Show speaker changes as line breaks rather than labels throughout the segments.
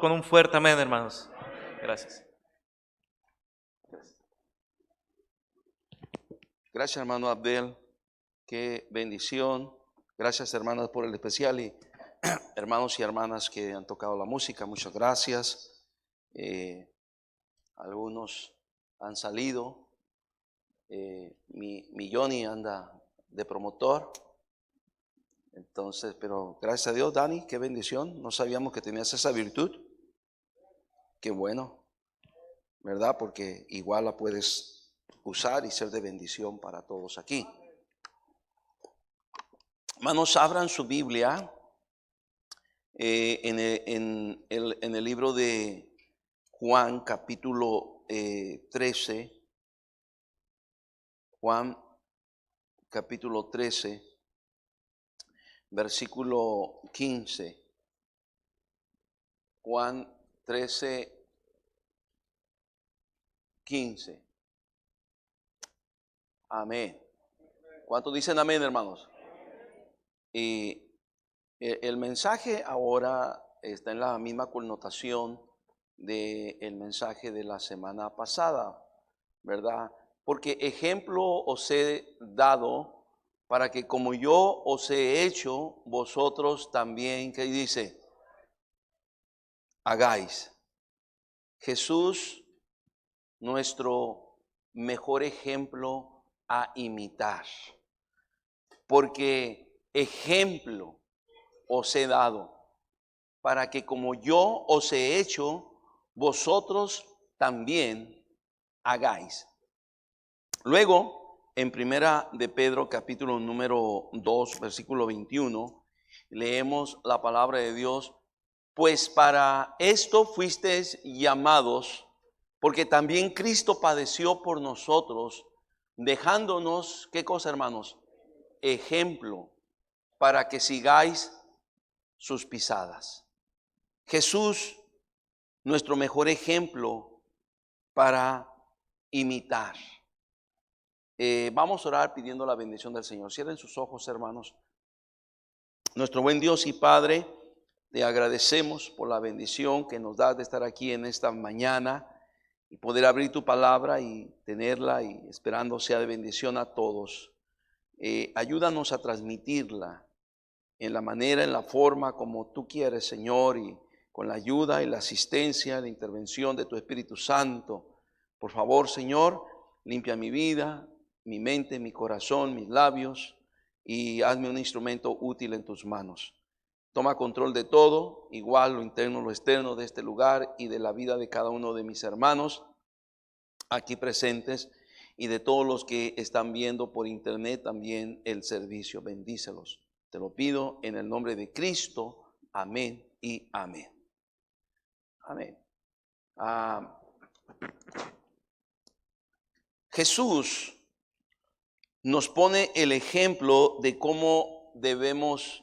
con un fuerte amén, hermanos. Gracias.
Gracias, hermano Abdel. Qué bendición. Gracias, hermanas, por el especial y hermanos y hermanas que han tocado la música. Muchas gracias. Algunos han salido. Mi Johnny anda de promotor. Entonces, pero gracias a Dios, Dani, qué bendición. No sabíamos que tenías esa virtud. Qué bueno, ¿verdad? Porque igual la puedes usar y ser de bendición para todos aquí. Hermanos, abran su Biblia en el libro de Juan, capítulo 13. Juan, capítulo 13, versículo 15. Juan 13, 15. Amén. ¿Cuántos dicen amén, hermanos? Y el mensaje ahora está en la misma connotación del mensaje de la semana pasada, ¿verdad? Porque ejemplo os he dado para que como yo os he hecho, vosotros también, ¿qué dice? Hagáis. Jesús, nuestro mejor ejemplo a imitar. Porque ejemplo os he dado para que como yo os he hecho, vosotros también hagáis. Luego, en primera de Pedro, capítulo número 2, versículo 21, leemos la palabra de Dios. Pues para esto fuisteis llamados, porque también Cristo padeció por nosotros, dejándonos, ¿qué cosa, hermanos? Ejemplo, para que sigáis sus pisadas. Jesús, nuestro mejor ejemplo para imitar. Vamos a orar pidiendo la bendición del Señor. Cierren sus ojos, hermanos. Nuestro buen Dios y Padre, te agradecemos por la bendición que nos das de estar aquí en esta mañana y poder abrir tu palabra y tenerla y esperando sea de bendición a todos. Ayúdanos a transmitirla en la manera, en la forma como tú quieres, Señor, y con la ayuda y la asistencia, la intervención de tu Espíritu Santo. Por favor, Señor, limpia mi vida, mi mente, mi corazón, mis labios y hazme un instrumento útil en tus manos. Toma control de todo, igual lo interno, lo externo de este lugar y de la vida de cada uno de mis hermanos aquí presentes y de todos los que están viendo por internet también el servicio. Bendícelos. Te lo pido en el nombre de Cristo. Amén y amén. Amén. Jesús nos pone el ejemplo de cómo debemos,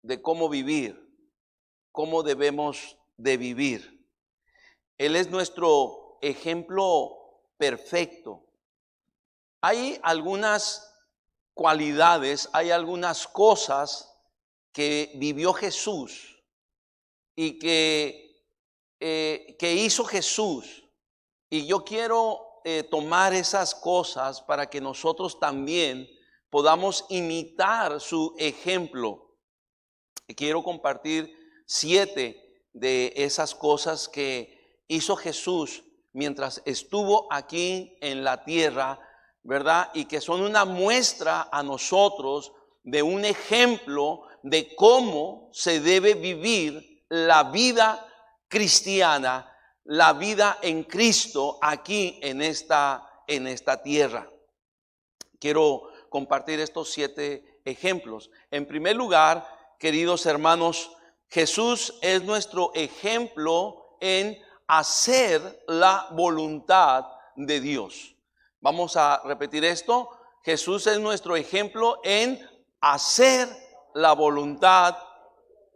de cómo vivir, cómo debemos de vivir. Él es nuestro ejemplo perfecto. Hay algunas cualidades, hay algunas cosas que vivió Jesús y que hizo Jesús. Y yo quiero tomar esas cosas para que nosotros también podamos imitar su ejemplo. Y quiero compartir 7 de esas cosas que hizo Jesús mientras estuvo aquí en la tierra, ¿verdad? Y que son una muestra a nosotros de un ejemplo de cómo se debe vivir la vida cristiana, la vida en Cristo aquí en esta tierra. Quiero compartir estos 7 ejemplos. En primer lugar, queridos hermanos, Jesús es nuestro ejemplo en hacer la voluntad de Dios. Vamos a repetir esto. Jesús es nuestro ejemplo en hacer la voluntad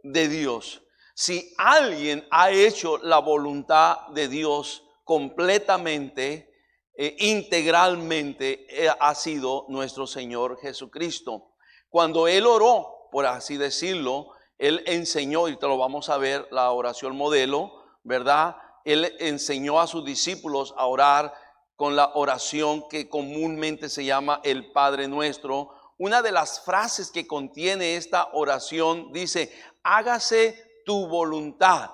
de Dios. Si alguien ha hecho la voluntad de Dios completamente, integralmente, ha sido nuestro Señor Jesucristo. Cuando Él oró, por así decirlo, Él enseñó, y te lo vamos a ver, la oración modelo, ¿verdad? Él enseñó a sus discípulos a orar con la oración que comúnmente se llama el Padre Nuestro. Una de las frases que contiene esta oración dice: hágase tu voluntad,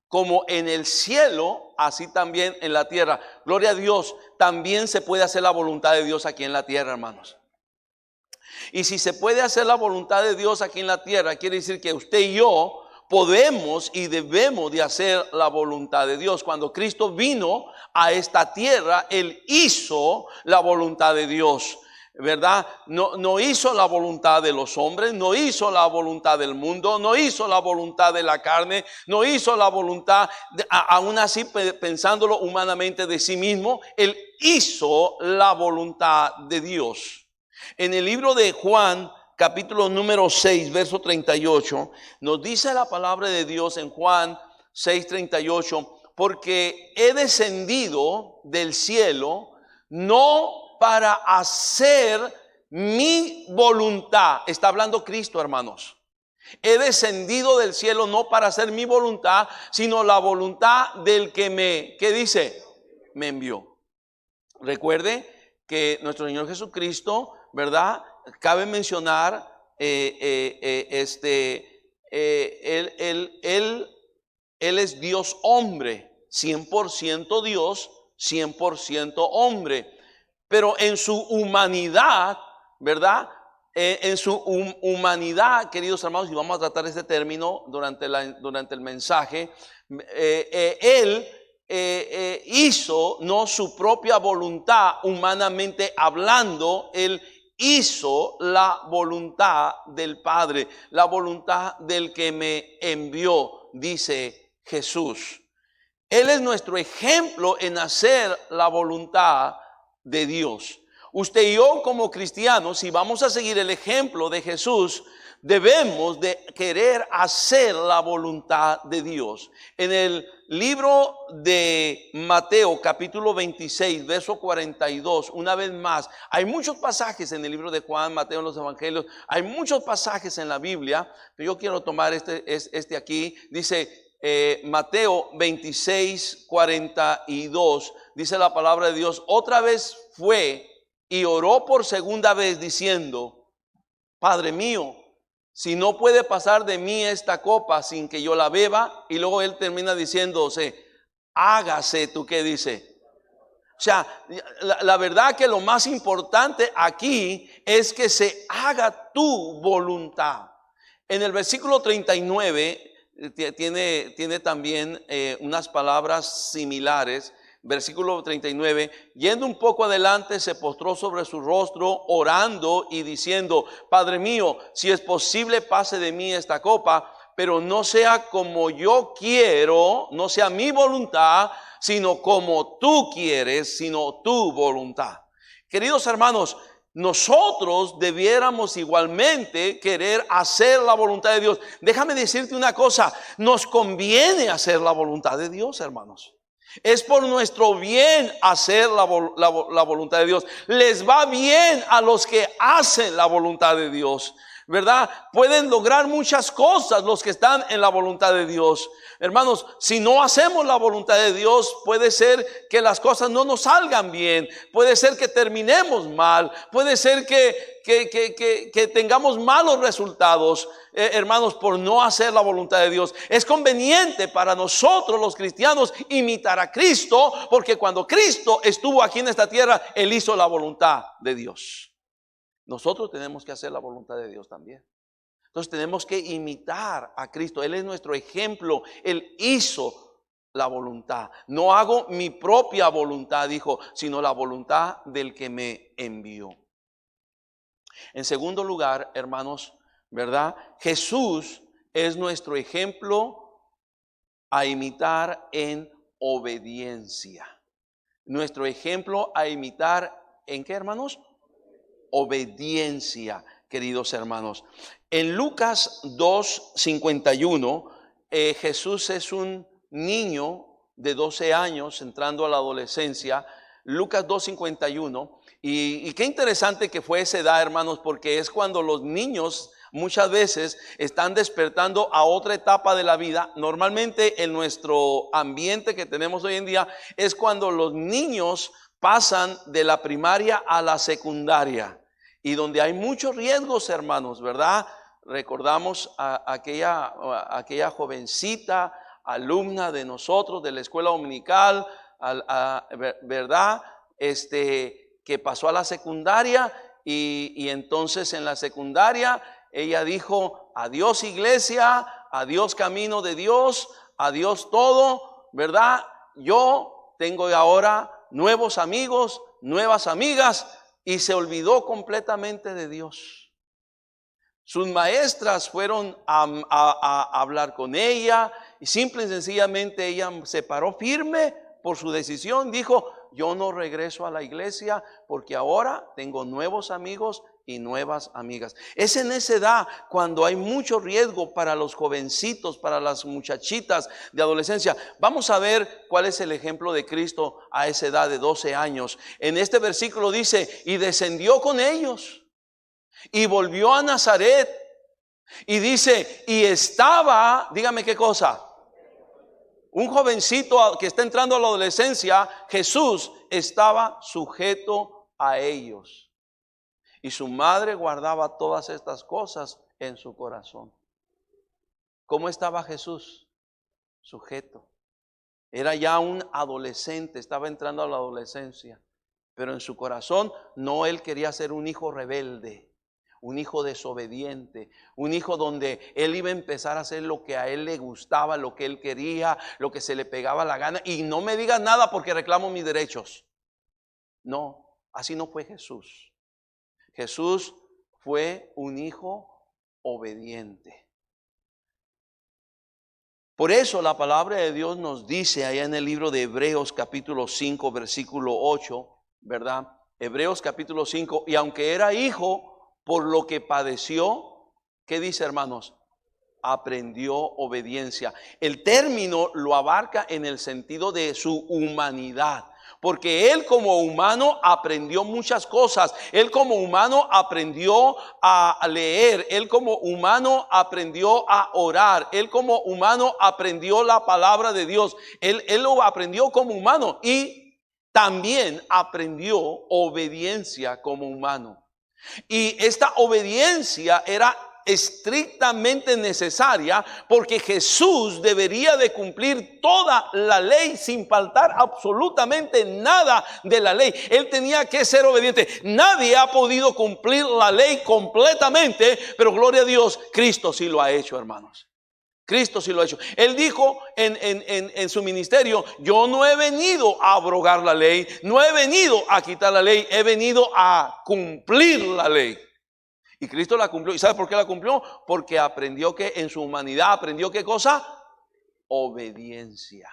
como en el cielo, así también en la tierra. Gloria a Dios, también se puede hacer la voluntad de Dios aquí en la tierra, hermanos. Y si se puede hacer la voluntad de Dios aquí en la tierra, quiere decir que usted y yo podemos y debemos de hacer la voluntad de Dios. Cuando Cristo vino a esta tierra, Él hizo la voluntad de Dios, ¿verdad? No hizo la voluntad de los hombres, no hizo la voluntad del mundo, no hizo la voluntad de la carne, no hizo la voluntad, aún así pensándolo humanamente, de sí mismo. Él hizo la voluntad de Dios. En el libro de Juan, capítulo número 6, verso 38, nos dice la palabra de Dios en Juan 6:38: porque he descendido del cielo no para hacer mi voluntad. Está hablando Cristo, hermanos. He descendido del cielo no para hacer mi voluntad, sino la voluntad del que me, ¿qué dice? Me envió. Recuerde que nuestro Señor Jesucristo, ¿verdad? Cabe mencionar, Él es Dios hombre, 100% Dios, 100% hombre. Pero en su humanidad, ¿verdad? En su humanidad, queridos hermanos, y vamos a tratar este término durante el mensaje, Él hizo no su propia voluntad humanamente hablando. Él hizo la voluntad del Padre, la voluntad del que me envió, dice Jesús. Él es nuestro ejemplo en hacer la voluntad de Dios. Usted y yo, como cristianos, si vamos a seguir el ejemplo de Jesús, debemos de querer hacer la voluntad de Dios. En el libro de Mateo, capítulo 26, verso 42, una vez más, hay muchos pasajes en el libro de Juan, Mateo, en los evangelios, hay muchos pasajes en la Biblia, pero yo quiero tomar este aquí. Dice Mateo 26, 42, dice la palabra de Dios: otra vez fue y oró por segunda vez diciendo: Padre mío, si no puede pasar de mí esta copa sin que yo la beba. Y luego él termina diciéndose: hágase tu, ¿qué dice? O sea, la verdad que lo más importante aquí es que se haga tu voluntad. En el versículo 39 tiene también unas palabras similares. Versículo 39, yendo un poco adelante, se postró sobre su rostro, orando y diciendo: Padre mío, si es posible, pase de mí esta copa, pero no sea como yo quiero, no sea mi voluntad, sino como tú quieres, sino tu voluntad. Queridos hermanos, nosotros debiéramos igualmente querer hacer la voluntad de Dios. Déjame decirte una cosa: nos conviene hacer la voluntad de Dios, hermanos. Es por nuestro bien hacer la voluntad de Dios. Les va bien a los que hacen la voluntad de Dios, ¿verdad? Pueden lograr muchas cosas los que están en la voluntad de Dios. Hermanos, si no hacemos la voluntad de Dios, puede ser que las cosas no nos salgan bien, puede ser que terminemos mal, puede ser que tengamos malos resultados, hermanos, por no hacer la voluntad de Dios. Es conveniente para nosotros los cristianos imitar a Cristo, porque cuando Cristo estuvo aquí en esta tierra, Él hizo la voluntad de Dios. Nosotros tenemos que hacer la voluntad de Dios también. Entonces tenemos que imitar a Cristo. Él es nuestro ejemplo. Él hizo la voluntad. No hago mi propia voluntad, dijo, sino la voluntad del que me envió. En segundo lugar, hermanos, ¿verdad? Jesús es nuestro ejemplo a imitar en obediencia. Nuestro ejemplo a imitar ¿en qué, hermanos? Obediencia, queridos hermanos. En Lucas 2:51, Jesús es un niño de 12 años entrando a la adolescencia. Lucas 2:51. Y qué interesante que fue esa edad, hermanos, porque es cuando los niños muchas veces están despertando a otra etapa de la vida. Normalmente en nuestro ambiente que tenemos hoy en día es cuando los niños pasan de la primaria a la secundaria y donde hay muchos riesgos, hermanos, ¿verdad? Recordamos a aquella jovencita, alumna de nosotros de la escuela dominical, ¿verdad? Que pasó a la secundaria y entonces en la secundaria ella dijo: adiós iglesia, adiós camino de Dios, adiós todo, ¿verdad? Yo tengo ahora nuevos amigos, nuevas amigas, y se olvidó completamente de Dios. Sus maestras fueron a hablar con ella y simple y sencillamente ella se paró firme por su decisión. Dijo: yo no regreso a la iglesia porque ahora tengo nuevos amigos y nuevas amigas. Es en esa edad cuando hay mucho riesgo para los jovencitos, para las muchachitas de adolescencia. Vamos a ver cuál es el ejemplo de Cristo a esa edad de 12 años. En este versículo dice: y descendió con ellos y volvió a Nazaret. Y dice: y estaba, dígame qué cosa, un jovencito que está entrando a la adolescencia. Jesús estaba sujeto a ellos. Y su madre guardaba todas estas cosas en su corazón. ¿Cómo estaba Jesús? Sujeto. Era ya un adolescente, estaba entrando a la adolescencia. Pero en su corazón no, él quería ser un hijo rebelde, un hijo desobediente, un hijo donde él iba a empezar a hacer lo que a él le gustaba, lo que él quería, lo que se le pegaba la gana. Y no me digas nada porque reclamo mis derechos. No, así no fue Jesús. Jesús fue un hijo obediente. Por eso la palabra de Dios nos dice allá en el libro de Hebreos capítulo 5 versículo 8, ¿verdad? Hebreos capítulo 5, y aunque era hijo, por lo que padeció, ¿qué dice, hermanos? Aprendió obediencia. El término lo abarca en el sentido de su humanidad. Porque él como humano aprendió muchas cosas. Él como humano aprendió a leer. Él como humano aprendió a orar. Él como humano aprendió la palabra de Dios. Él lo aprendió como humano y también aprendió obediencia como humano. Y esta obediencia era estrictamente necesaria porque Jesús debería de cumplir toda la ley sin faltar absolutamente nada de la ley. Él tenía que ser obediente. Nadie ha podido cumplir la ley completamente, pero gloria a Dios, Cristo sí lo ha hecho, hermanos. Cristo sí lo ha hecho. Él dijo en su ministerio: yo no he venido a abrogar la ley, no he venido a quitar la ley, he venido a cumplir la ley. Y Cristo la cumplió. ¿Y sabe por qué la cumplió? Porque aprendió que en su humanidad, aprendió ¿qué cosa? Obediencia.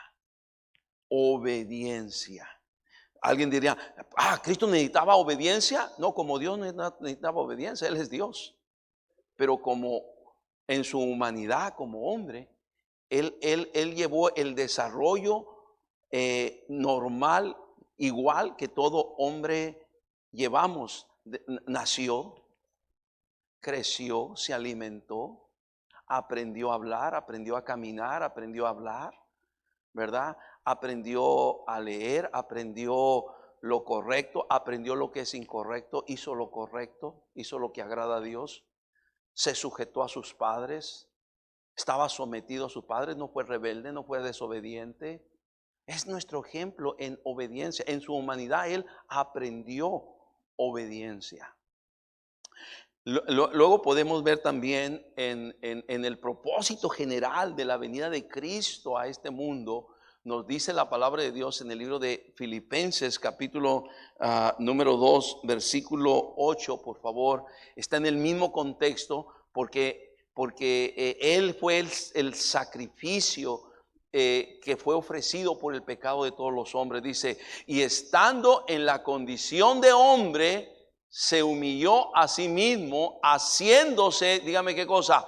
Obediencia. Alguien diría: ¿Cristo necesitaba obediencia? No, como Dios necesitaba obediencia, Él es Dios. Pero como en su humanidad como hombre, Él llevó el desarrollo normal, igual que todo hombre llevamos. Nació, creció, se alimentó, aprendió a hablar, aprendió a caminar, aprendió a hablar, ¿verdad? Aprendió a leer, aprendió lo correcto, aprendió lo que es incorrecto, hizo lo correcto, hizo lo que agrada a Dios, se sujetó a sus padres, estaba sometido a sus padres, no fue rebelde, no fue desobediente. Es nuestro ejemplo en obediencia. En su humanidad Él aprendió obediencia. Luego podemos ver también en el propósito general de la venida de Cristo a este mundo. Nos dice la palabra de Dios en el libro de Filipenses capítulo número 2 versículo 8, por favor. Está en el mismo contexto porque Él fue el sacrificio que fue ofrecido por el pecado de todos los hombres. Dice: y estando en la condición de hombre, se humilló a sí mismo, haciéndose, dígame qué cosa,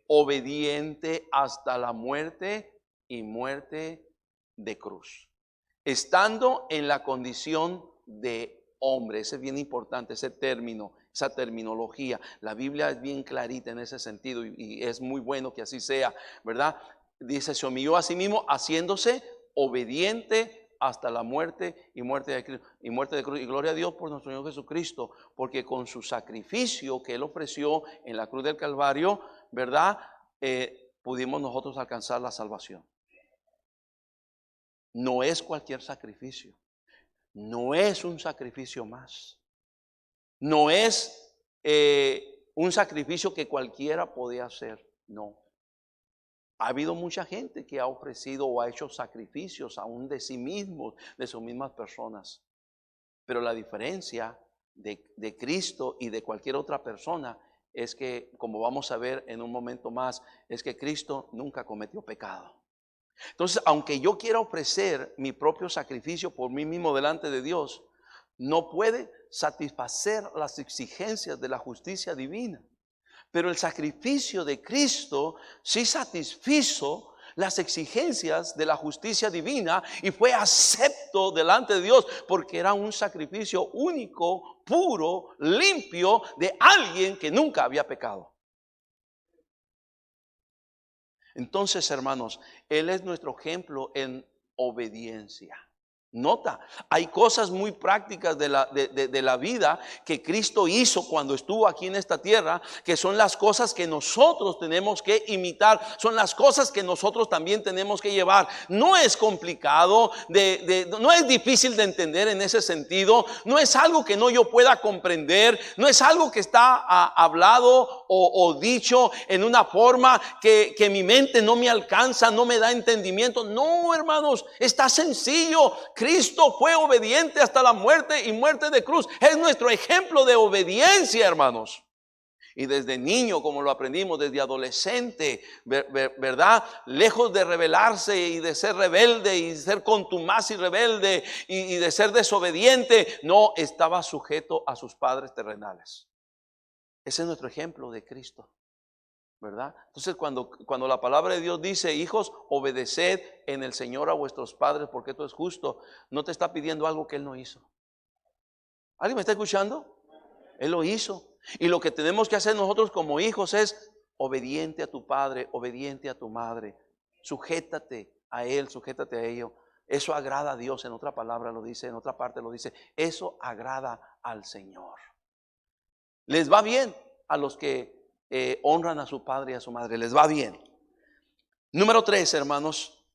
obediente hasta la muerte y muerte de cruz. Estando en la condición de hombre, ese es bien importante, ese término, esa terminología. La Biblia es bien clarita en ese sentido y es muy bueno que así sea, ¿verdad? Dice, se humilló a sí mismo haciéndose obediente hasta la muerte y muerte de cruz. Y gloria a Dios por nuestro Señor Jesucristo, porque con su sacrificio que Él ofreció en la cruz del Calvario, ¿verdad? Pudimos nosotros alcanzar la salvación. No es cualquier sacrificio. No es un sacrificio más. No es un sacrificio que cualquiera podía hacer. No. Ha habido mucha gente que ha ofrecido o ha hecho sacrificios aún de sí mismos, de sus mismas personas. Pero la diferencia de Cristo y de cualquier otra persona es que, como vamos a ver en un momento más, es que Cristo nunca cometió pecado. Entonces, aunque yo quiera ofrecer mi propio sacrificio por mí mismo delante de Dios, no puede satisfacer las exigencias de la justicia divina. Pero el sacrificio de Cristo sí satisfizo las exigencias de la justicia divina y fue acepto delante de Dios porque era un sacrificio único, puro, limpio de alguien que nunca había pecado. Entonces, hermanos, Él es nuestro ejemplo en obediencia. Nota, hay cosas muy prácticas de la vida que Cristo hizo cuando estuvo aquí en esta tierra, que son las cosas que nosotros tenemos que imitar, son las cosas que nosotros también tenemos que llevar. No es complicado, no es difícil de entender en ese sentido, no es algo que no yo pueda comprender, no es algo que está hablado o dicho en una forma que mi mente no me alcanza, no me da entendimiento. No, hermanos, está sencillo. Cristo fue obediente hasta la muerte y muerte de cruz. Es nuestro ejemplo de obediencia, hermanos. Y desde niño, como lo aprendimos, desde adolescente, ¿verdad? Lejos de rebelarse y de ser rebelde y ser contumaz y rebelde y de ser desobediente, no estaba sujeto a sus padres terrenales. Ese es nuestro ejemplo de Cristo, ¿verdad? Entonces cuando la palabra de Dios dice, hijos, obedeced en el Señor a vuestros padres porque esto es justo, no te está pidiendo algo que Él no hizo. ¿Alguien me está escuchando? Él lo hizo. Y lo que tenemos que hacer nosotros como hijos es obediente a tu padre, obediente a tu madre. Sujétate a Él, sujétate a ello. Eso agrada a Dios, en otra palabra lo dice, en otra parte lo dice. Eso agrada al Señor. Les va bien a los que honran a su padre y a su madre, les va bien. Número 3, hermanos,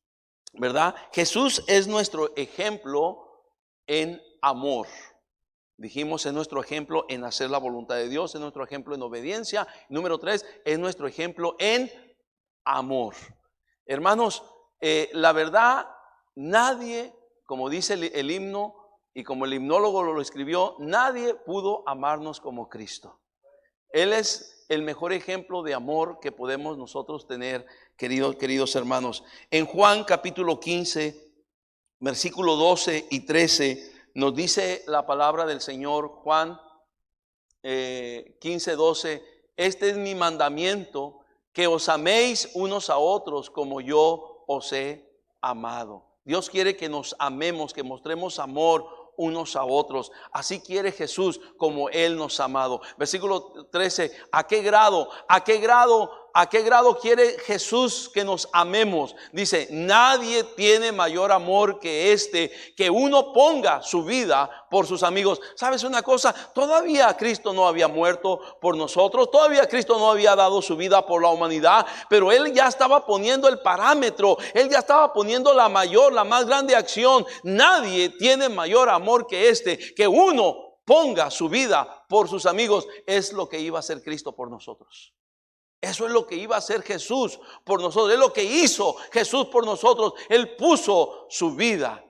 ¿verdad? Jesús es nuestro ejemplo en amor. Dijimos, es nuestro ejemplo en hacer la voluntad de Dios, es nuestro ejemplo en obediencia. Número 3, es nuestro ejemplo en amor. Hermanos, la verdad, nadie, como dice el himno y como el himnólogo lo escribió, nadie pudo amarnos como Cristo. Él es el mejor ejemplo de amor que podemos nosotros tener, queridos hermanos. En Juan capítulo 15, versículo 12 y 13, nos dice la palabra del Señor. Juan 15, 12, este es mi mandamiento, que os améis unos a otros como yo os he amado. Dios quiere que nos amemos, que mostremos amor unos a otros. Así quiere Jesús como Él nos ha amado. Versículo 13, ¿a qué grado quiere Jesús que nos amemos? Dice, nadie tiene mayor amor que este, que uno ponga su vida por sus amigos. ¿Sabes una cosa? Todavía Cristo no había muerto por nosotros, todavía Cristo no había dado su vida por la humanidad, pero Él ya estaba poniendo el parámetro, Él ya estaba poniendo la más grande acción. Nadie tiene mayor amor que este, que uno ponga su vida por sus amigos. Es lo que iba a hacer Cristo por nosotros. Eso es lo que iba a hacer Jesús por nosotros. Es lo que hizo Jesús por nosotros. Él puso su vida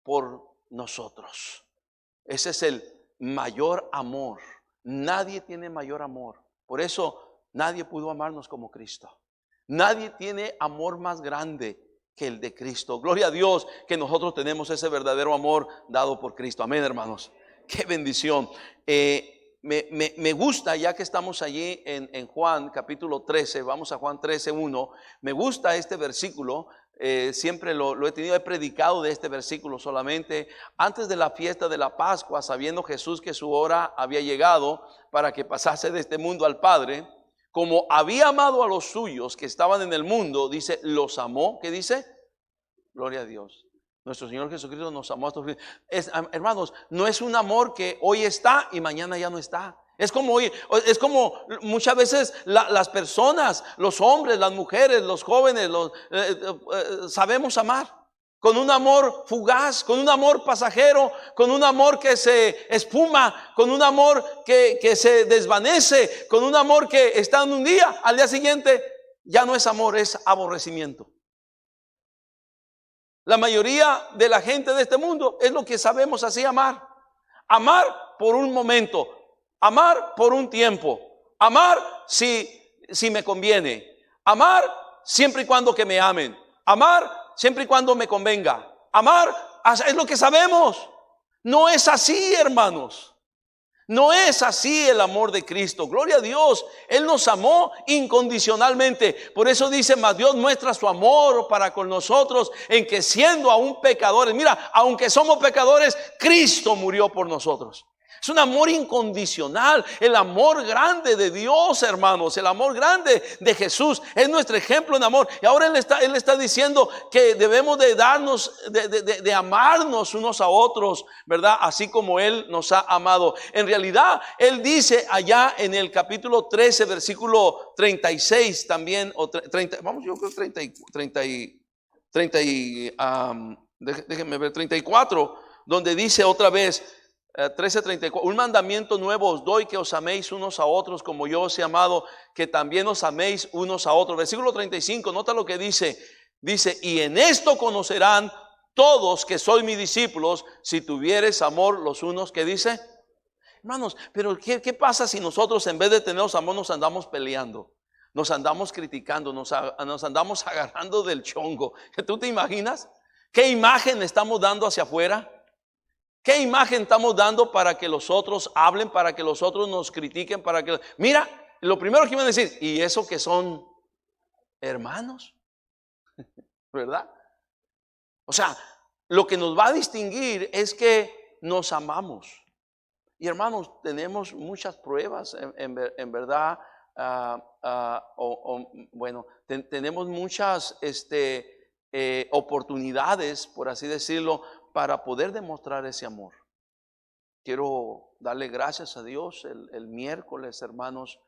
por nosotros. Ese es el mayor amor. Nadie tiene mayor amor. Por eso nadie pudo amarnos como Cristo. Nadie tiene amor más grande que el de Cristo. Gloria a Dios que nosotros tenemos ese verdadero amor dado por Cristo. Amén, hermanos. Qué bendición. Me gusta, ya que estamos allí en Juan capítulo 13, vamos a Juan 13, 1. Me gusta este versículo siempre lo he tenido, he predicado de este versículo solamente. Antes de la fiesta de la Pascua, sabiendo Jesús que su hora había llegado para que pasase de este mundo al Padre, como había amado a los suyos que estaban en el mundo, dice, los amó. ¿Qué dice? Gloria a Dios. Nuestro Señor Jesucristo nos amó hasta el fin. Hermanos, no es un amor que hoy está y mañana ya no está. Es como muchas veces las personas, los hombres, las mujeres, los jóvenes, sabemos amar. Con un amor fugaz, con un amor pasajero, con un amor que se espuma, con un amor que se desvanece, con un amor que está en un día, al día siguiente ya no es amor, es aborrecimiento. La mayoría de la gente de este mundo es lo que sabemos así amar. Amar por un momento, amar por un tiempo, amar si me conviene, amar siempre y cuando que me amen, amar siempre y cuando me convenga, amar es lo que sabemos. No es así, hermanos. No es así el amor de Cristo. Gloria a Dios. Él nos amó incondicionalmente. Por eso dice, mas Dios muestra su amor para con nosotros en que siendo aún pecadores, mira, aunque somos pecadores, Cristo murió por nosotros. Es un amor incondicional, el amor grande de Dios, hermanos, el amor grande de Jesús es nuestro ejemplo en amor. Y ahora Él está diciendo que debemos de darnos, de amarnos unos a otros, ¿verdad? Así como Él nos ha amado. En realidad, Él dice allá en el capítulo 13, versículo 36 también, o 30, vamos, yo creo 34, donde dice otra vez, 13:34, un mandamiento nuevo os doy, que os améis unos a otros como yo os he amado, que también os améis unos a otros. Versículo 35, nota lo que dice, y en esto conocerán todos que sois mis discípulos, si tuviereis amor los unos, ¿qué dice? Hermanos, pero ¿qué pasa si nosotros en vez de tener amor nos andamos peleando? Nos andamos criticando, nos andamos agarrando del chongo. ¿Tú te imaginas? ¿Qué imagen estamos dando hacia afuera? ¿Qué imagen estamos dando para que los otros hablen, para que los otros nos critiquen, mira, lo primero que iban a decir, y eso que son hermanos, ¿verdad? O sea, lo que nos va a distinguir es que nos amamos. Y hermanos, tenemos muchas pruebas, en verdad, tenemos muchas oportunidades, por así decirlo, para poder demostrar ese amor. Quiero darle gracias a Dios. El miércoles, hermanos,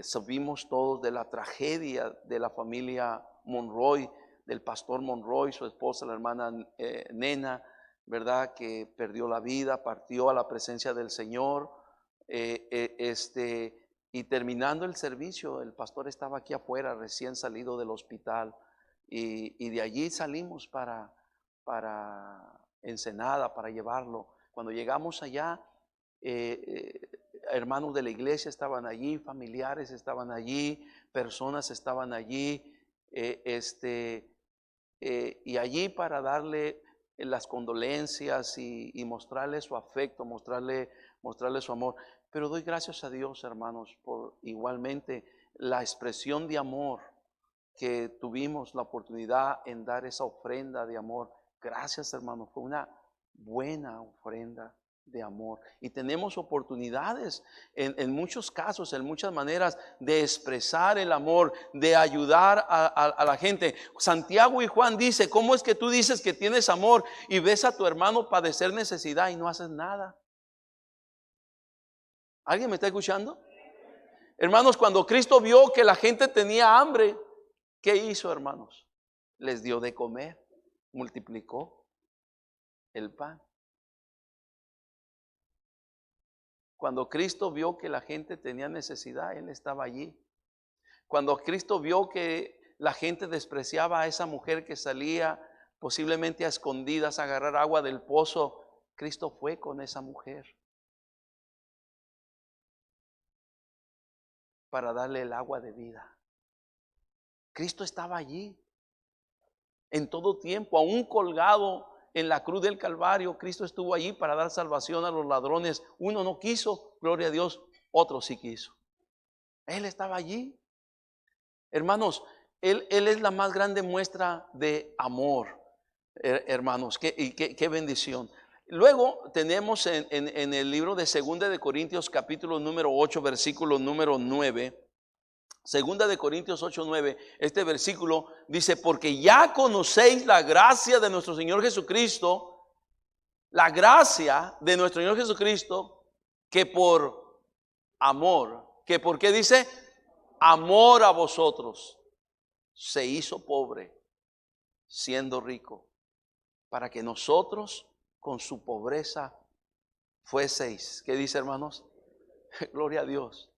supimos todos de la tragedia de la familia Monroy, del pastor Monroy, su esposa, la hermana Nena, ¿verdad? Que perdió la vida, partió a la presencia del Señor. Y terminando el servicio, el pastor estaba aquí afuera, recién salido del hospital, y de allí salimos para Ensenada, para llevarlo. Cuando llegamos allá, hermanos de la iglesia estaban allí, familiares estaban allí, personas estaban allí, y allí para darle las condolencias y mostrarle su afecto, mostrarle su amor. Pero doy gracias a Dios, hermanos, por igualmente la expresión de amor que tuvimos la oportunidad en dar esa ofrenda de amor. Gracias, hermanos, fue una buena ofrenda de amor. Y tenemos oportunidades en muchos casos, en muchas maneras, de expresar el amor, de ayudar a la gente. Santiago y Juan dice, ¿cómo es que tú dices que tienes amor y ves a tu hermano padecer necesidad y no haces nada? ¿Alguien me está escuchando? Hermanos, cuando Cristo vio que la gente tenía hambre, ¿qué hizo, hermanos? Les dio de comer, multiplicó el pan. Cuando Cristo vio que la gente tenía necesidad, Él estaba allí. Cuando Cristo vio que la gente despreciaba a esa mujer que salía posiblemente a escondidas a agarrar agua del pozo, Cristo fue con esa mujer para darle el agua de vida. Cristo estaba allí en todo tiempo, aún colgado en la cruz del Calvario. Cristo estuvo allí para dar salvación a los ladrones. Uno no quiso, gloria a Dios, otro sí quiso. Él estaba allí. Hermanos, Él es la más grande muestra de amor, hermanos. Qué bendición. Luego tenemos en el libro de Segunda de Corintios, capítulo número 8, versículo número 9. Segunda de Corintios 8:9, este versículo dice: porque ya conocéis la gracia de nuestro Señor Jesucristo, la gracia de nuestro Señor Jesucristo, que por amor, que por qué dice, amor a vosotros, se hizo pobre, siendo rico, para que nosotros con su pobreza fueseis. ¿Qué dice, hermanos? Gloria a Dios.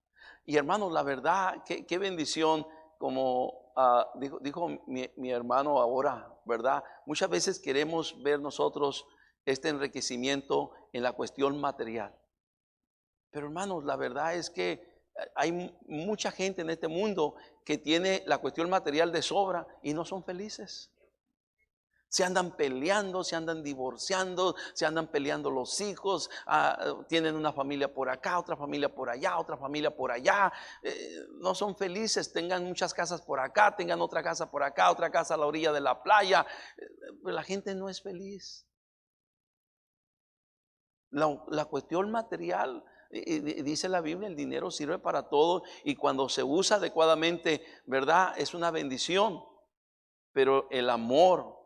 Y hermanos, la verdad, qué bendición, como dijo mi hermano ahora, ¿verdad? Muchas veces queremos ver nosotros este enriquecimiento en la cuestión material. Pero hermanos, la verdad es que hay mucha gente en este mundo que tiene la cuestión material de sobra y no son felices. Se andan peleando, se andan divorciando, se andan peleando los hijos, tienen una familia por acá, otra familia por allá, otra familia por allá, no son felices, tengan muchas casas por acá, tengan otra casa por acá, otra casa a la orilla de la playa, pero la gente no es feliz. La cuestión material, dice la Biblia, el dinero sirve para todo y cuando se usa adecuadamente, ¿verdad? Es una bendición, pero el amor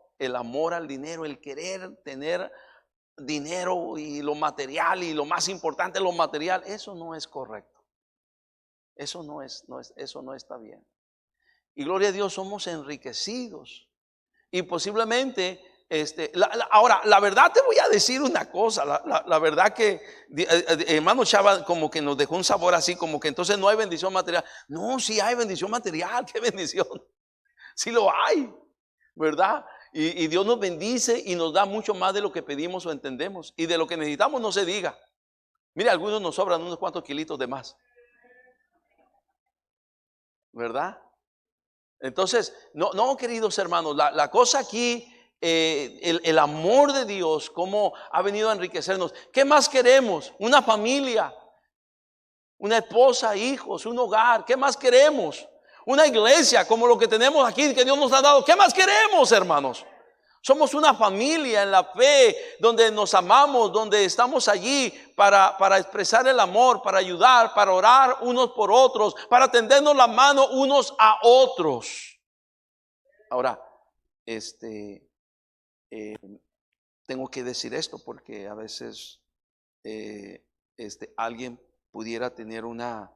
al dinero, el querer tener dinero y lo material y lo más importante lo material, eso no es correcto. Eso no está bien. Y gloria a Dios, somos enriquecidos. Y posiblemente, ahora, la verdad te voy a decir una cosa, la verdad que hermano Chava como que nos dejó un sabor así, como que entonces no hay bendición material. No, sí hay bendición material, qué bendición. Sí lo hay, ¿verdad? Y Dios nos bendice y nos da mucho más de lo que pedimos o entendemos. Y de lo que necesitamos no se diga. Mire, algunos nos sobran unos cuantos kilitos de más, ¿verdad? Entonces, no queridos hermanos, la cosa aquí, el amor de Dios, cómo ha venido a enriquecernos. ¿Qué más queremos? Una familia, una esposa, hijos, un hogar. ¿Qué más queremos? Una iglesia como lo que tenemos aquí, que Dios nos ha dado. ¿Qué más queremos, hermanos? Somos una familia en la fe, donde nos amamos, donde estamos allí para expresar el amor, para ayudar, para orar unos por otros, para tendernos la mano unos a otros. Ahora, tengo que decir esto porque a veces alguien pudiera tener una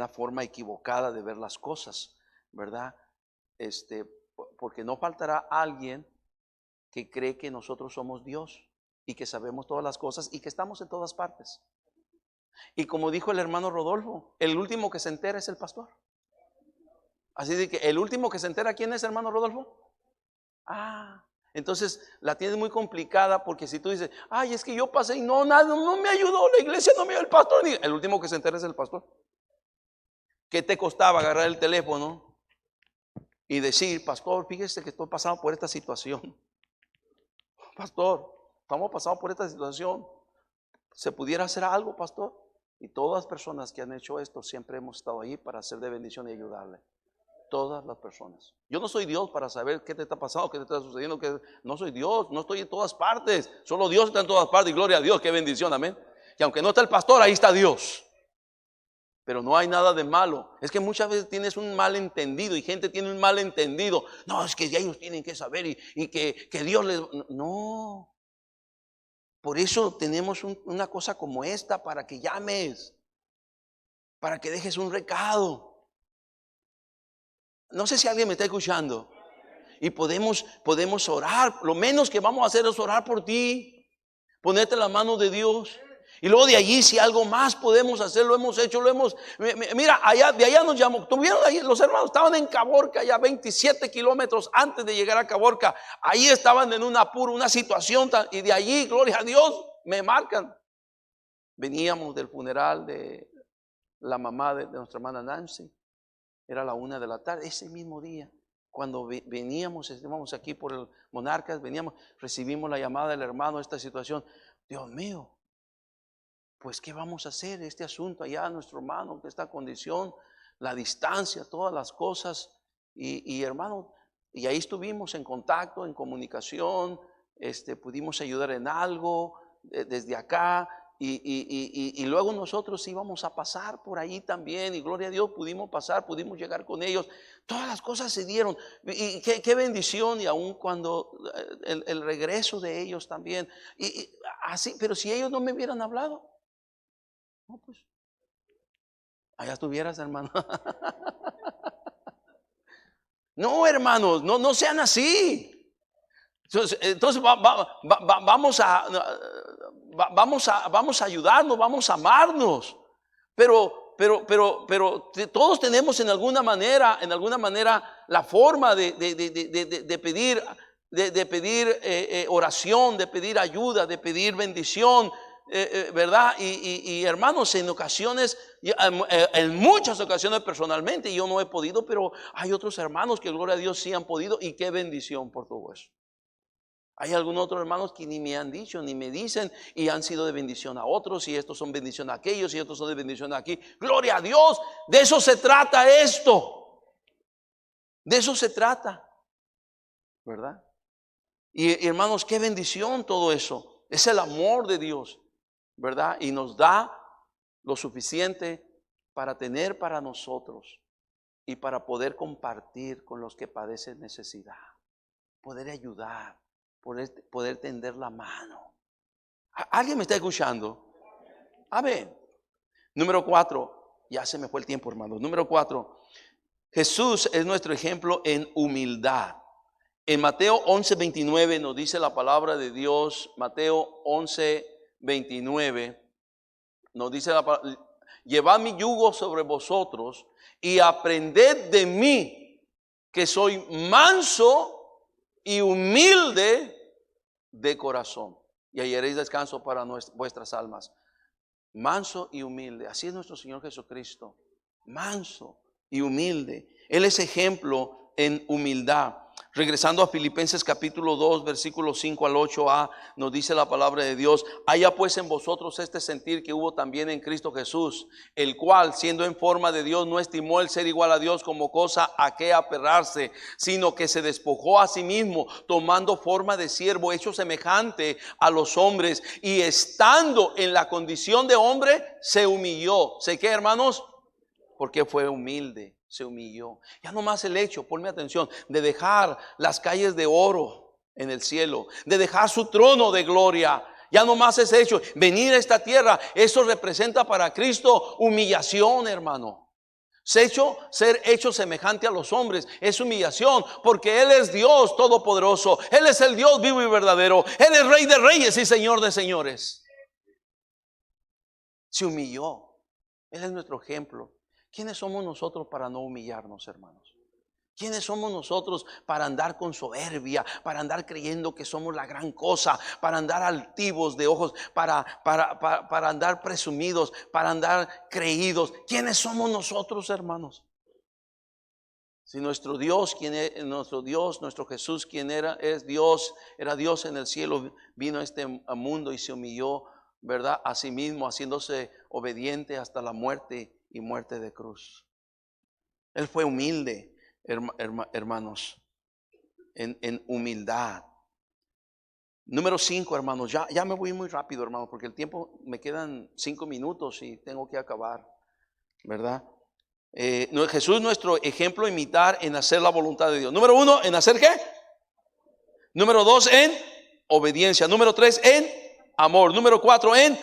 forma equivocada de ver las cosas, ¿verdad? Porque no faltará alguien que cree que nosotros somos Dios y que sabemos todas las cosas y que estamos en todas partes. Y como dijo el hermano Rodolfo, el último que se entera es el pastor. Así de que el último que se entera, ¿quién es, hermano Rodolfo? Entonces la tienes muy complicada, porque si tú dices, ay, es que yo pasé y no me ayudó, la iglesia no me ayudó, el pastor, el último que se entera es el pastor. ¿Qué te costaba agarrar el teléfono y decir, pastor, fíjese que estoy pasando por esta situación? Pastor, estamos pasando por esta situación. ¿Se pudiera hacer algo, pastor? Y todas las personas que han hecho esto siempre hemos estado ahí para ser de bendición y ayudarle. Todas las personas. Yo no soy Dios para saber qué te está pasando, qué te está sucediendo. No soy Dios, no estoy en todas partes. Solo Dios está en todas partes y gloria a Dios, qué bendición, amén. Que aunque no está el pastor, ahí está Dios. Pero no hay nada de malo. Es que muchas veces tienes un malentendido y gente tiene un malentendido. No, es que ellos tienen que saber y que Dios les... No. Por eso tenemos una cosa como esta, para que llames, para que dejes un recado. No sé si alguien me está escuchando. Y podemos orar. Lo menos que vamos a hacer es orar por ti, ponerte en la mano de Dios. Y luego de allí, si algo más podemos hacer, lo hemos hecho, mira, de allá nos llamó. Tuvieron ahí, los hermanos estaban en Caborca, ya 27 kilómetros antes de llegar a Caborca. Ahí estaban en un apuro, una situación, y de allí, gloria a Dios, me marcan. Veníamos del funeral de la mamá de nuestra hermana Nancy. Era la 1 de la tarde, ese mismo día. Cuando veníamos, estábamos aquí por el Monarcas, recibimos la llamada del hermano, esta situación. Dios mío, pues ¿qué vamos a hacer? Este asunto allá, nuestro hermano, esta condición. la distancia, todas las cosas. Y hermano, y ahí estuvimos en contacto, en comunicación, pudimos ayudar en algo desde acá. Y luego nosotros íbamos a pasar por ahí también, y gloria a Dios, pudimos pasar, pudimos llegar con ellos. Todas las cosas se dieron, y qué bendición, y aun cuando el regreso de ellos también, y así. Pero si ellos no me hubieran hablado, no, pues allá estuvieras, hermano. No, hermanos, no sean así. Entonces vamos a ayudarnos, vamos a amarnos. Pero todos tenemos en alguna manera la forma de pedir oración, de pedir ayuda, de pedir bendición, ¿verdad? Y hermanos, en muchas ocasiones personalmente yo no he podido, pero hay otros hermanos que gloria a Dios sí han podido, y qué bendición por todo eso. Hay algunos otros hermanos que ni me han dicho, ni me dicen, y han sido de bendición a otros, y estos son bendición a aquellos, y estos son de bendición a aquí. Gloria a Dios, de eso se trata esto. De eso se trata, ¿verdad? Y hermanos, qué bendición todo eso. Es el amor de Dios, ¿verdad? Y nos da lo suficiente para tener para nosotros y para poder compartir con los que padecen necesidad, poder ayudar, poder tender la mano. ¿Alguien me está escuchando? A ver, número 4, ya se me fue el tiempo, hermanos. Número 4, Jesús es nuestro ejemplo en humildad. En Mateo 11:29 nos dice la palabra de Dios. Mateo 11:29 nos dice la palabra: llevad mi yugo sobre vosotros y aprended de mí, que soy manso y humilde de corazón, y hallaréis descanso para vuestras almas. Manso y humilde, así es nuestro Señor Jesucristo, manso y humilde. Él es ejemplo en humildad. Regresando a Filipenses capítulo 2, versículos 5 al 8a, nos dice la palabra de Dios: haya pues en vosotros este sentir que hubo también en Cristo Jesús, el cual, siendo en forma de Dios, no estimó el ser igual a Dios como cosa a que aferrarse, sino que se despojó a sí mismo, tomando forma de siervo, hecho semejante a los hombres, y estando en la condición de hombre, se humilló. ¿Sé qué, hermanos? Porque fue humilde. Se humilló. Ya no más el hecho, ponme atención, de dejar las calles de oro en el cielo, de dejar su trono de gloria. Ya no más ese hecho, venir a esta tierra, eso representa para Cristo humillación, hermano. Ser hecho semejante a los hombres es humillación, porque Él es Dios todopoderoso. Él es el Dios vivo y verdadero. Él es Rey de reyes y Señor de señores. Se humilló. Él es nuestro ejemplo. ¿Quiénes somos nosotros para no humillarnos, hermanos? ¿Quiénes somos nosotros para andar con soberbia, para andar creyendo que somos la gran cosa, para andar altivos de ojos, para andar presumidos, para andar creídos? ¿Quiénes somos nosotros, hermanos? Si nuestro Dios, nuestro Jesús, quien era Dios en el cielo, vino a este mundo y se humilló, ¿verdad?, a sí mismo, haciéndose obediente hasta la muerte y muerte de cruz. Él fue humilde, hermanos, en humildad. Número 5, hermanos. Ya me voy muy rápido, hermanos, porque el tiempo, me quedan 5 minutos y tengo que acabar, ¿verdad? Jesús, nuestro ejemplo a imitar en hacer la voluntad de Dios. Número 1, ¿en hacer qué? Número 2, en obediencia. Número 3, en amor. Número 4, en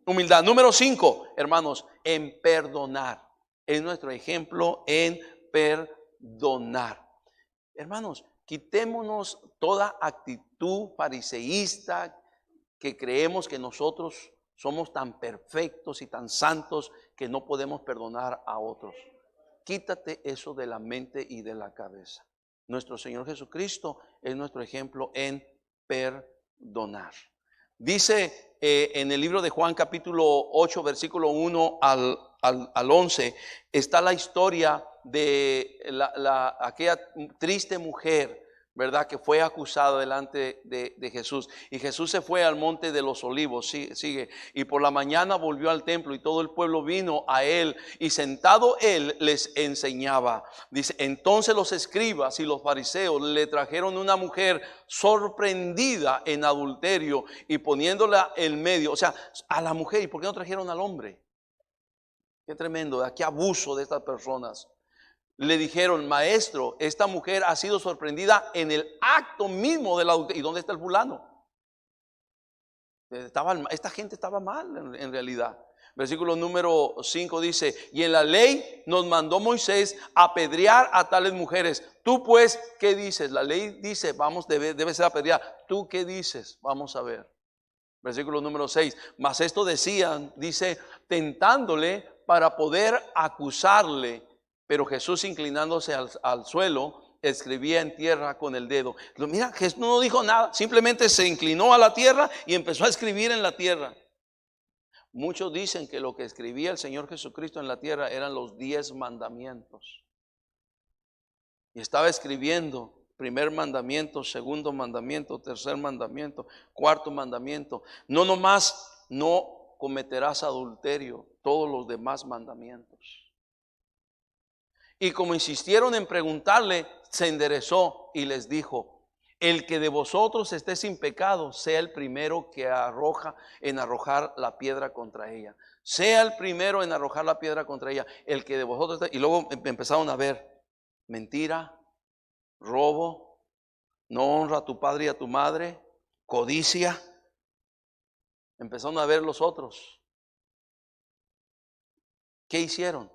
humildad. Número 5, hermanos, en perdonar. Es nuestro ejemplo en perdonar. Hermanos, quitémonos toda actitud fariseísta, que creemos que nosotros somos tan perfectos y tan santos que no podemos perdonar a otros. Quítate eso de la mente y de la cabeza. Nuestro Señor Jesucristo es nuestro ejemplo en perdonar. Dice en el libro de Juan capítulo 8 versículo 1 al 11, está la historia de aquella triste mujer, ¿verdad? Que fue acusado delante de Jesús. Y Jesús se fue al monte de los olivos, sigue. Y por la mañana volvió al templo y todo el pueblo vino a él. Y sentado él les enseñaba. Dice, entonces los escribas y los fariseos le trajeron una mujer sorprendida en adulterio y poniéndola en medio. O sea, a la mujer. ¿Y por qué no trajeron al hombre? Qué tremendo, qué abuso de estas personas. Le dijeron, maestro, esta mujer ha sido sorprendida en el acto mismo del adulterio. ¿Y dónde está el fulano? Esta gente estaba mal en realidad. Versículo número 5 dice, y en la ley nos mandó Moisés apedrear a tales mujeres. Tú pues, ¿qué dices? La ley dice, debe ser apedrear. ¿Tú qué dices? Vamos a ver. Versículo número 6, mas esto decían, dice, tentándole para poder acusarle. Pero Jesús, inclinándose al suelo, escribía en tierra con el dedo. Mira, Jesús no dijo nada, simplemente se inclinó a la tierra y empezó a escribir en la tierra. Muchos dicen que lo que escribía el Señor Jesucristo en la tierra eran los 10 mandamientos. Y estaba escribiendo primer mandamiento, segundo mandamiento, tercer mandamiento, cuarto mandamiento. No nomás no cometerás adulterio, todos los demás mandamientos. Y como insistieron en preguntarle, se enderezó y les dijo, el que de vosotros esté sin pecado, sea el primero que en arrojar la piedra contra ella. Sea el primero en arrojar la piedra contra ella. El que de vosotros esté. Y luego empezaron a ver mentira, robo, no honra a tu padre y a tu madre, codicia. Empezaron a ver los otros. ¿Qué hicieron?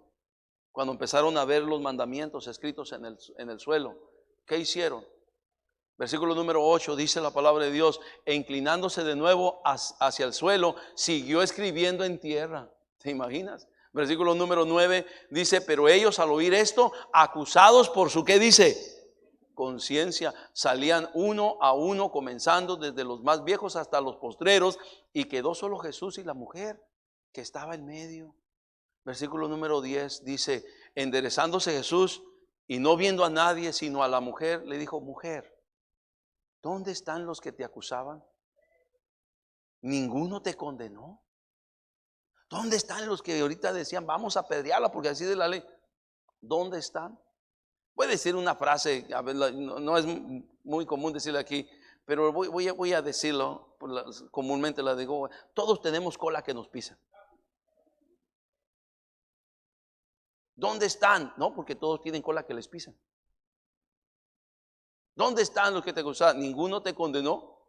Cuando empezaron a ver los mandamientos escritos en el suelo, ¿qué hicieron? Versículo número 8 dice la palabra de Dios, e inclinándose de nuevo hacia el suelo, siguió escribiendo en tierra. ¿Te imaginas? Versículo número 9 dice, pero ellos al oír esto, acusados por su, ¿qué dice? Conciencia, salían uno a uno, comenzando desde los más viejos hasta los postreros, y quedó solo Jesús y la mujer que estaba en medio. Versículo número 10 dice, enderezándose Jesús y no viendo a nadie sino a la mujer, le dijo, mujer, ¿dónde están los que te acusaban? ¿Ninguno te condenó? ¿Dónde están los que ahorita decían, vamos a apedrearla porque así de la ley? ¿Dónde están? Voy a decir una frase, a ver, no es muy común decirla aquí, pero voy a decirlo, comúnmente la digo, todos tenemos cola que nos pisa. ¿Dónde están? No, porque todos tienen cola que les pisan. ¿Dónde están los que te acusaban? ¿Ninguno te condenó?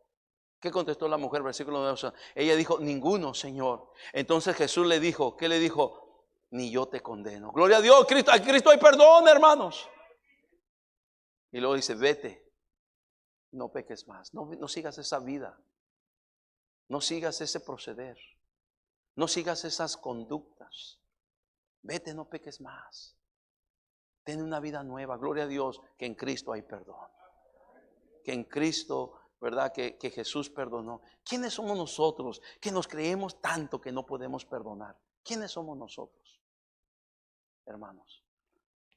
¿Qué contestó la mujer? Versículo 9. Ella dijo, ninguno, Señor. Entonces Jesús le dijo, ¿qué le dijo? Ni yo te condeno. Gloria a Dios, a Cristo hay perdón, hermanos. Y luego dice, vete, no peques más. No sigas esa vida. No sigas ese proceder. No sigas esas conductas. Vete, no peques más. Ten una vida nueva. Gloria a Dios que en Cristo hay perdón. Que en Cristo, ¿verdad? Que Jesús perdonó. ¿Quiénes somos nosotros que nos creemos tanto que no podemos perdonar? ¿Quiénes somos nosotros, hermanos?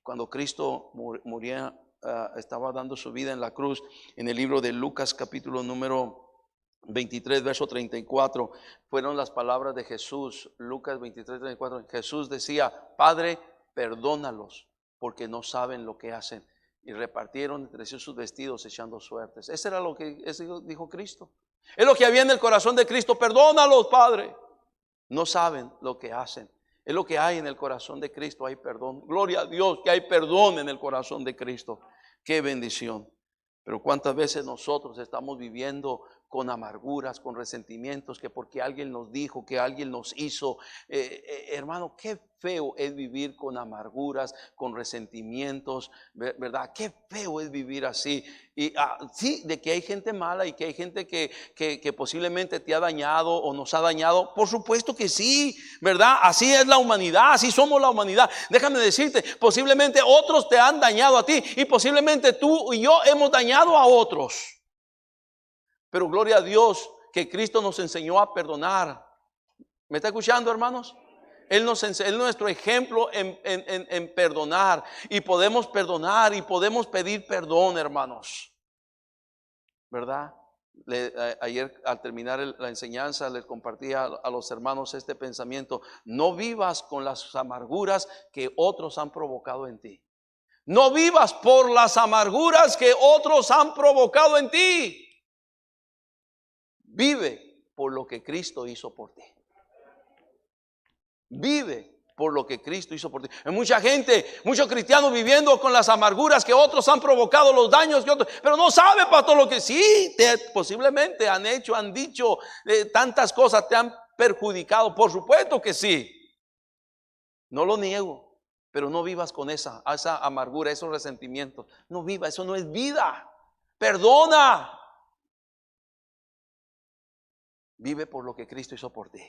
Cuando Cristo moría, estaba dando su vida en la cruz, en el libro de Lucas capítulo número 23, verso 34, fueron las palabras de Jesús. Lucas 23, 34, Jesús decía, Padre, perdónalos, porque no saben lo que hacen. Y repartieron entre sí sus vestidos echando suertes. Eso era lo que dijo Cristo. Es lo que había en el corazón de Cristo. Perdónalos, Padre. No saben lo que hacen. Es lo que hay en el corazón de Cristo. Hay perdón. Gloria a Dios que hay perdón en el corazón de Cristo. Qué bendición. Pero cuántas veces nosotros estamos viviendo con amarguras, con resentimientos, que porque alguien nos dijo, que alguien nos hizo. Hermano, qué feo es vivir con amarguras, con resentimientos, ¿verdad? Qué feo es vivir así. Y sí, de que hay gente mala y que hay gente que posiblemente te ha dañado o nos ha dañado. Por supuesto que sí, ¿verdad? Así es la humanidad, así somos la humanidad. Déjame decirte, posiblemente otros te han dañado a ti y posiblemente tú y yo hemos dañado a otros. Pero gloria a Dios que Cristo nos enseñó a perdonar. ¿Me está escuchando, hermanos? Él es nuestro ejemplo en perdonar. Y podemos perdonar y podemos pedir perdón, hermanos. ¿verdad? Ayer al terminar la enseñanza les compartía a los hermanos este pensamiento: no vivas con las amarguras que otros han provocado en ti. No vivas por las amarguras que otros han provocado en ti. Vive por lo que Cristo hizo por ti. Vive por lo que Cristo hizo por ti. Hay mucha gente, muchos cristianos viviendo con las amarguras que otros han provocado, los daños que otros, pero no sabe, pastor, lo que sí, posiblemente han hecho, han dicho tantas cosas, te han perjudicado. Por supuesto que sí, no lo niego, pero no vivas con esa amargura, esos resentimientos. No viva, eso no es vida. Perdona. Vive por lo que Cristo hizo por ti.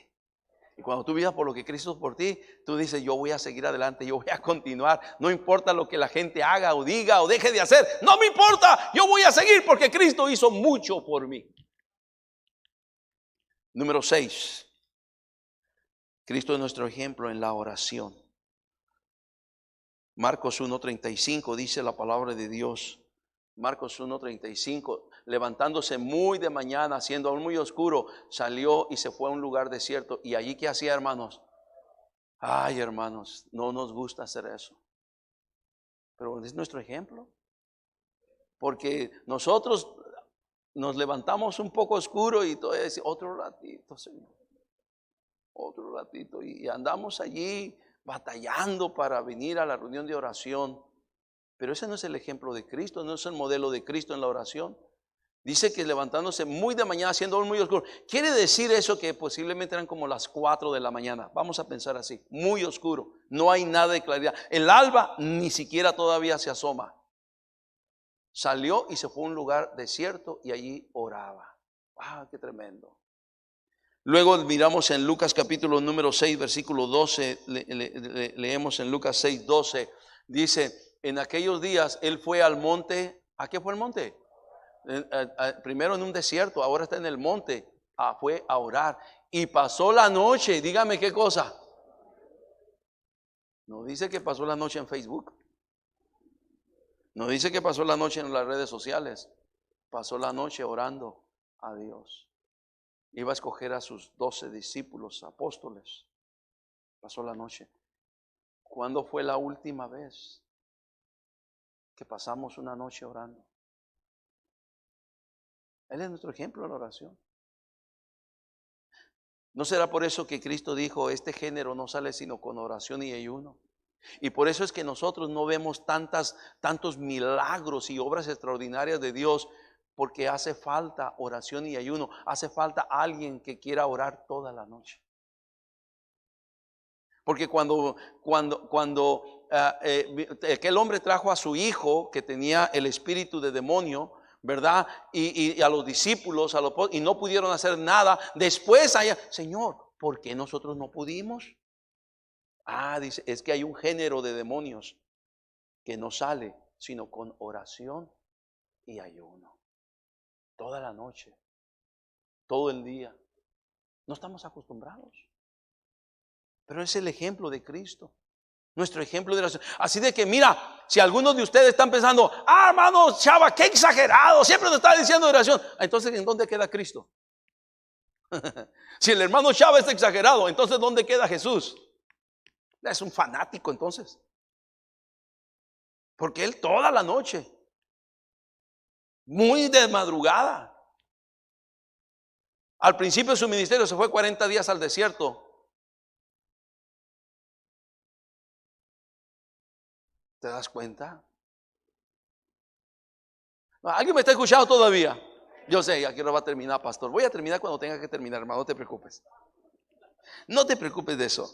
Y cuando tú vivas por lo que Cristo hizo por ti, tú dices: yo voy a seguir adelante, yo voy a continuar. No importa lo que la gente haga o diga o deje de hacer, no me importa, yo voy a seguir porque Cristo hizo mucho por mí. Número 6. Cristo es nuestro ejemplo en la oración. Marcos 1:35 dice la palabra de Dios. Marcos 1:35, levantándose muy de mañana, siendo aún muy oscuro, salió y se fue a un lugar desierto. Y allí, ¿qué hacía, hermanos? Ay, hermanos, no nos gusta hacer eso, pero es nuestro ejemplo. Porque nosotros nos levantamos un poco oscuro y todo es otro ratito, Señor, otro ratito, y andamos allí batallando para venir a la reunión de oración. Pero ese no es el ejemplo de Cristo, no es el modelo de Cristo en la oración. Dice que levantándose muy de mañana, siendo aún muy oscuro. Quiere decir eso que posiblemente eran como las 4 de la mañana. Vamos a pensar así, muy oscuro. No hay nada de claridad. El alba ni siquiera todavía se asoma. Salió y se fue a un lugar desierto y allí oraba. ¡Ah, qué tremendo! Luego miramos en Lucas capítulo número 6, versículo 12. Leemos en Lucas 6, 12. Dice: en aquellos días él fue al monte. ¿A qué fue el monte? Primero en un desierto, ahora está en el monte. Fue a orar y pasó la noche. Dígame qué cosa. No dice que pasó la noche en Facebook. No dice que pasó la noche en las redes sociales. Pasó la noche orando a Dios. Iba a escoger a sus 12 discípulos, apóstoles. Pasó la noche. ¿Cuándo fue la última vez que pasamos una noche orando? Él es nuestro ejemplo en la oración. ¿No será por eso que Cristo dijo: este género no sale sino con oración y ayuno? Y por eso es que nosotros no vemos tantos milagros y obras extraordinarias de Dios, porque hace falta oración y ayuno. Hace falta alguien que quiera orar toda la noche. Porque cuando aquel hombre trajo a su hijo que tenía el espíritu de demonio, ¿verdad? Y a los discípulos, y no pudieron hacer nada. Después Señor, ¿por qué nosotros no pudimos? Dice, es que hay un género de demonios que no sale sino con oración y ayuno. Toda la noche, todo el día. No estamos acostumbrados. Pero es el ejemplo de Cristo. Nuestro ejemplo de oración. Así de que mira, si algunos de ustedes están pensando: hermano Chava, qué exagerado, siempre nos está diciendo oración. Entonces, ¿en dónde queda Cristo? Si el hermano Chava es exagerado, entonces ¿dónde queda Jesús? Es un fanático entonces. Porque él toda la noche, muy de madrugada. Al principio de su ministerio se fue 40 días al desierto. ¿Te das cuenta? ¿Alguien me está escuchando todavía? Yo sé, aquí no va a terminar, pastor. Voy a terminar cuando tenga que terminar, hermano, no te preocupes. No te preocupes de eso.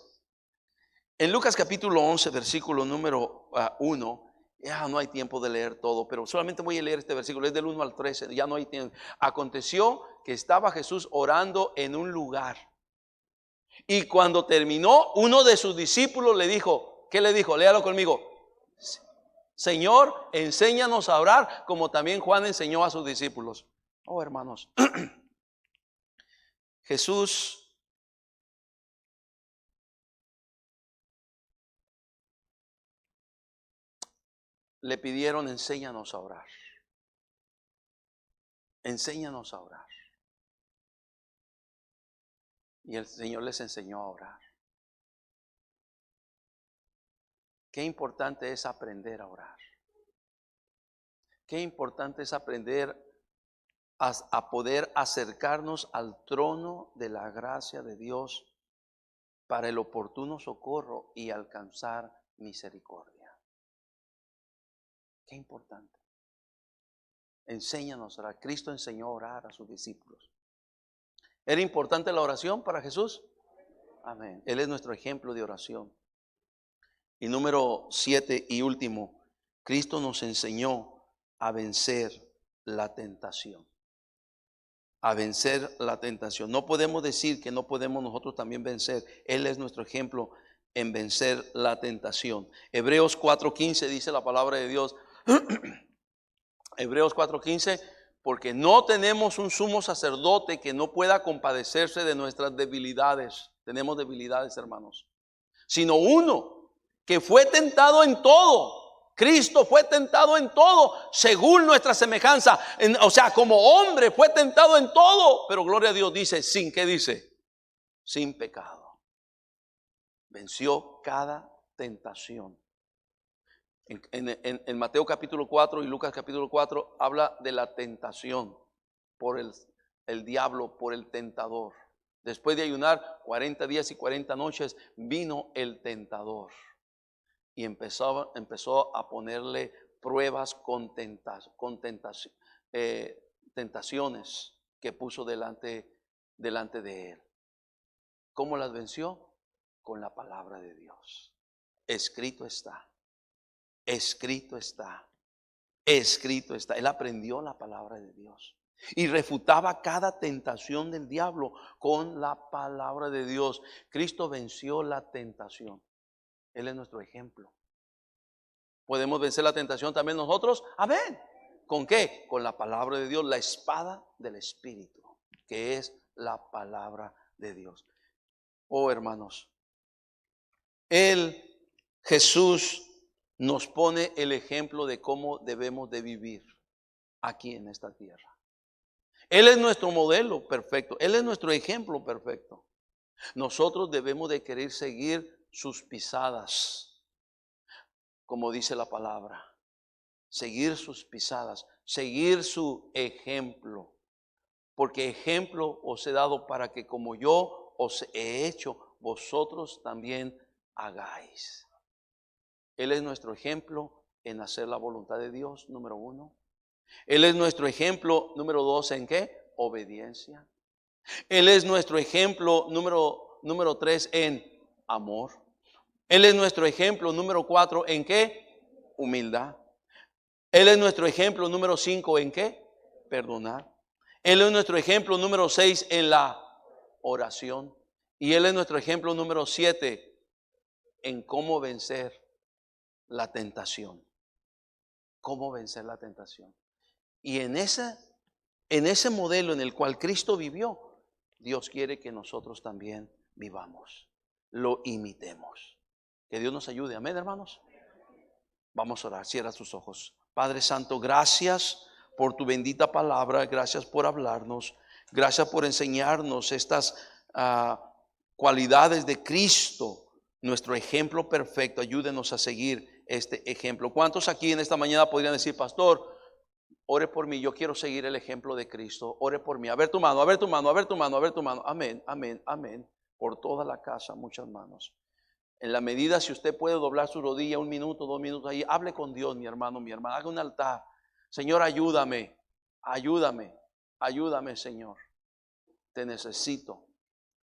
En Lucas capítulo 11, versículo número 1, ya no hay tiempo de leer todo, pero solamente voy a leer este versículo, es del 1 al 13, ya no hay tiempo. Aconteció que estaba Jesús orando en un lugar, y cuando terminó, uno de sus discípulos le dijo, ¿qué le dijo? Léalo conmigo. Señor, enséñanos a orar como también Juan enseñó a sus discípulos. Oh, hermanos, Jesús le pidieron: enséñanos a orar. enséñanos a orar. Y el Señor les enseñó a orar. Qué importante es aprender a orar. Qué importante es aprender a poder acercarnos al trono de la gracia de Dios para el oportuno socorro y alcanzar misericordia. Qué importante. Enséñanos a orar. Cristo enseñó a orar a sus discípulos. ¿Era importante la oración para Jesús? Amén. Él es nuestro ejemplo de oración. Y número 7 y último, Cristo nos enseñó a vencer la tentación. A vencer la tentación. No podemos decir que no podemos nosotros también vencer. Él es nuestro ejemplo en vencer la tentación. Hebreos 4:15 dice la palabra de Dios. Hebreos 4:15, porque no tenemos un sumo sacerdote que no pueda compadecerse de nuestras debilidades. Tenemos debilidades, hermanos. Sino uno que fue tentado en todo. Cristo fue tentado en todo según nuestra semejanza. O sea, como hombre fue tentado en todo. Pero gloria a Dios, dice, sin, ¿qué dice? Sin pecado. Venció cada tentación. En Mateo capítulo 4 y Lucas capítulo 4 habla de la tentación por el diablo, por el tentador. Después de ayunar 40 días y 40 noches, vino el tentador. Y empezó a ponerle pruebas con tentaciones que puso delante de él. ¿Cómo las venció? Con la palabra de Dios. Escrito está. Escrito está. Escrito está. Él aprendió la palabra de Dios. Y refutaba cada tentación del diablo con la palabra de Dios. Cristo venció la tentación. Él es nuestro ejemplo. ¿Podemos vencer la tentación también nosotros? Amén. ¿Con qué? Con la palabra de Dios, la espada del Espíritu, que es la palabra de Dios. Oh, hermanos, Jesús nos pone el ejemplo de cómo debemos de vivir aquí en esta tierra. Él es nuestro modelo perfecto. Él es nuestro ejemplo perfecto. Nosotros debemos de querer seguir sus pisadas. Como dice la palabra, seguir sus pisadas, seguir su ejemplo, porque ejemplo os he dado para que como yo os he hecho, vosotros también hagáis. Él es nuestro ejemplo en hacer la voluntad de Dios, número 1. Él es nuestro ejemplo, número 2, ¿en qué? Obediencia. Él es nuestro ejemplo, número 3, en amor. Él es nuestro ejemplo, número 4, ¿en qué? Humildad. Él es nuestro ejemplo, número 5, ¿en qué? Perdonar. Él es nuestro ejemplo, número 6, en la oración. Y Él es nuestro ejemplo, número 7, en cómo vencer la tentación. Cómo vencer la tentación. Y en ese modelo en el cual Cristo vivió, Dios quiere que nosotros también vivamos. Lo imitemos. Que Dios nos ayude. Amén, hermanos. Vamos a orar. Cierra tus ojos. Padre Santo, gracias por tu bendita palabra. Gracias por hablarnos. Gracias por enseñarnos estas cualidades de Cristo, nuestro ejemplo perfecto. Ayúdenos a seguir este ejemplo. ¿Cuántos aquí en esta mañana podrían decir, pastor, ore por mí, yo quiero seguir el ejemplo de Cristo? Ore por mí. A ver tu mano, a ver tu mano, a ver tu mano, a ver tu mano. Amén, amén, amén. Por toda la casa, muchas manos. En la medida, si usted puede doblar su rodilla 1 minuto, 2 minutos ahí, hable con Dios, mi hermano, mi hermana. Haga un altar. Señor, ayúdame, ayúdame, ayúdame, Señor. Te necesito.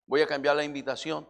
Voy a cambiar la invitación.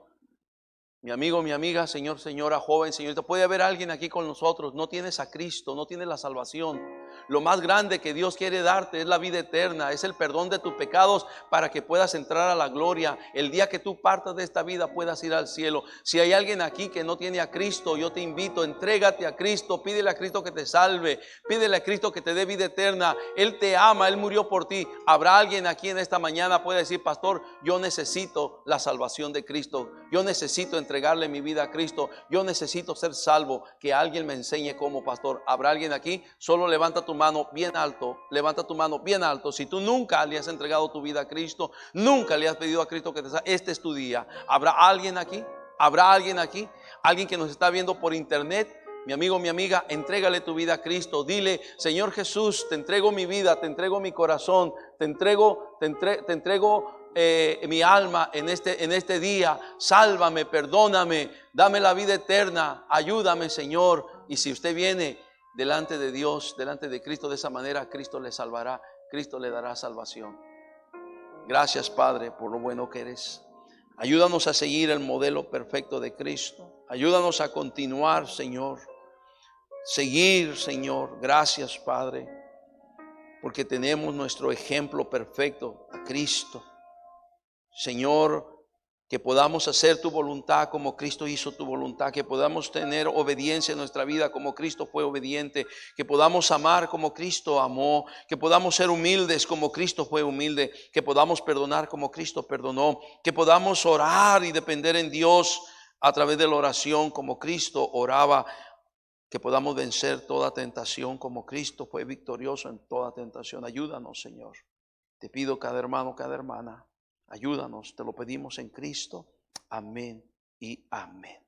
Mi amigo, mi amiga, señor, señora, joven, señorita, puede haber alguien aquí con nosotros. No tienes a Cristo, no tienes la salvación. Lo más grande que Dios quiere darte es la vida eterna, es el perdón de tus pecados para que puedas entrar a la gloria. El día que tú partas de esta vida puedas ir al cielo. Si hay alguien aquí que no tiene a Cristo, yo te invito, entrégate a Cristo, pídele a Cristo que te salve, pídele a Cristo que te dé vida eterna. Él te ama, Él murió por ti. Habrá alguien aquí en esta mañana puede decir, pastor, yo necesito la salvación de Cristo, yo necesito entregarle mi vida a Cristo, yo necesito ser salvo. Que alguien me enseñe cómo, pastor. ¿Habrá alguien aquí? Solo levanta levanta tu mano bien alto, levanta tu mano bien alto. Si tú nunca le has entregado tu vida a Cristo, nunca le has pedido a Cristo que te salve, este es tu día. ¿Habrá alguien aquí? ¿Habrá alguien aquí? Alguien que nos está viendo por internet. Mi amigo, mi amiga, entrégale tu vida a Cristo. Dile: Señor Jesús, te entrego mi vida, te entrego mi corazón, te entrego mi alma en este día. Sálvame, perdóname, dame la vida eterna, ayúdame, Señor. Y si usted viene delante de Dios, delante de Cristo de esa manera, Cristo le salvará, Cristo le dará salvación. Gracias, Padre, por lo bueno que eres. Ayúdanos a seguir el modelo perfecto de Cristo. Ayúdanos a continuar, Señor. Seguir, Señor. Gracias, Padre, porque tenemos nuestro ejemplo perfecto, a Cristo. Señor, que podamos hacer tu voluntad como Cristo hizo tu voluntad, que podamos tener obediencia en nuestra vida como Cristo fue obediente, que podamos amar como Cristo amó, que podamos ser humildes como Cristo fue humilde, que podamos perdonar como Cristo perdonó, que podamos orar y depender en Dios a través de la oración como Cristo oraba, que podamos vencer toda tentación como Cristo fue victorioso en toda tentación. Ayúdanos, Señor. Te pido, cada hermano, cada hermana, ayúdanos, te lo pedimos en Cristo. Amén y amén.